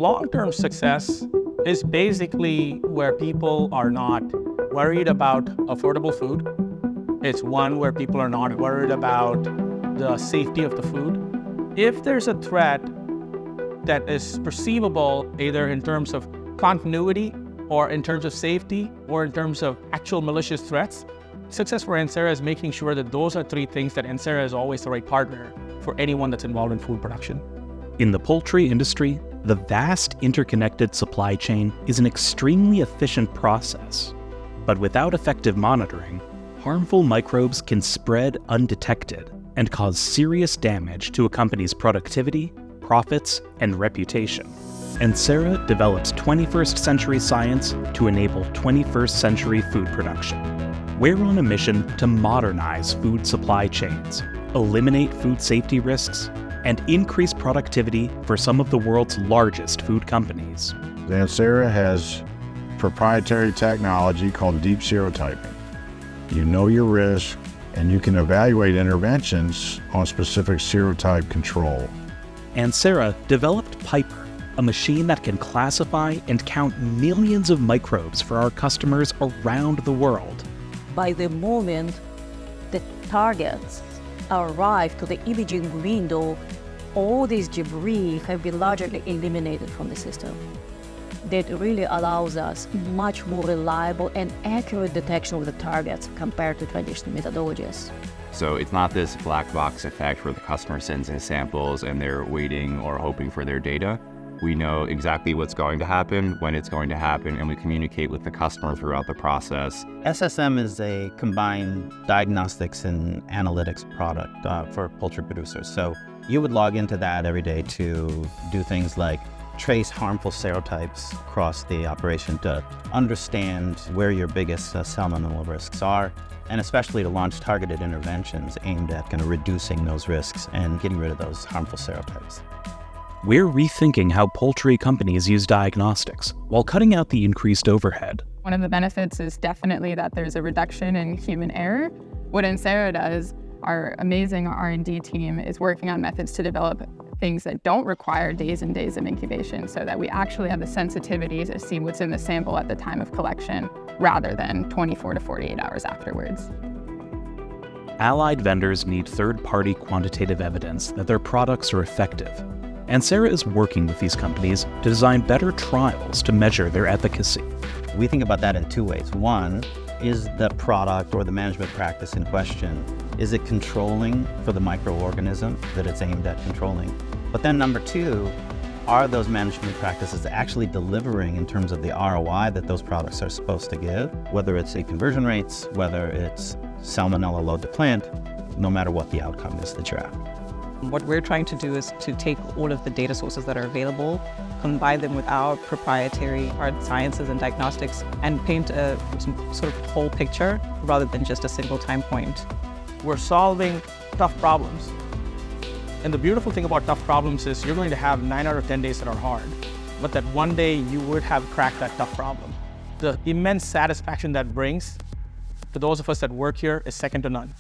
Long-term success is basically where people are not worried about affordable food. It's one where people are not worried about the safety of the food. If there's a threat that is perceivable, either in terms of continuity or in terms of safety or in terms of actual malicious threats, success for Ensera is making sure that those are three things that Ensera is always the right partner for anyone that's involved in food production. In the poultry industry, the vast interconnected supply chain is an extremely efficient process. But without effective monitoring, harmful microbes can spread undetected and cause serious damage to a company's productivity, profits, and reputation. Ensera develops 21st century science to enable 21st century food production. We're on a mission to modernize food supply chains, eliminate food safety risks, and increase productivity for some of the world's largest food companies. Ensera has proprietary technology called deep serotyping. You know your risk, and you can evaluate interventions on specific serotype control. Ensera developed Piper, a machine that can classify and count millions of microbes for our customers around the world. By the moment the targets arrive to the imaging window, all these debris have been largely eliminated from the system. That really allows us much more reliable and accurate detection of the targets compared to traditional methodologies. So it's not this black box effect where the customer sends in samples and they're waiting or hoping for their data. We know exactly what's going to happen, when it's going to happen, and we communicate with the customer throughout the process. SSM is a combined diagnostics and analytics product for poultry producers. So you would log into that every day to do things like trace harmful serotypes across the operation, to understand where your biggest salmonella risks are, and especially to launch targeted interventions aimed at kind of reducing those risks and getting rid of those harmful serotypes. We're rethinking how poultry companies use diagnostics while cutting out the increased overhead. One of the benefits is definitely that there's a reduction in human error. What Ensera does, our amazing R&D team is working on methods to develop things that don't require days and days of incubation, so that we actually have the sensitivity to see what's in the sample at the time of collection rather than 24 to 48 hours afterwards. Allied vendors need third-party quantitative evidence that their products are effective. Ensera is working with these companies to design better trials to measure their efficacy. We think about that in two ways. One, is the product or the management practice in question, is it controlling for the microorganism that it's aimed at controlling? But then number two, are those management practices actually delivering in terms of the ROI that those products are supposed to give? Whether it's the conversion rates, whether it's salmonella load to plant, no matter what the outcome is that you're at. What we're trying to do is to take all of the data sources that are available, combine them with our proprietary hard sciences and diagnostics, and paint a sort of whole picture rather than just a single time point. We're solving tough problems. And the beautiful thing about tough problems is you're going to have 9 out of 10 days that are hard, but that one day you would have cracked that tough problem. The immense satisfaction that brings to those of us that work here is second to none.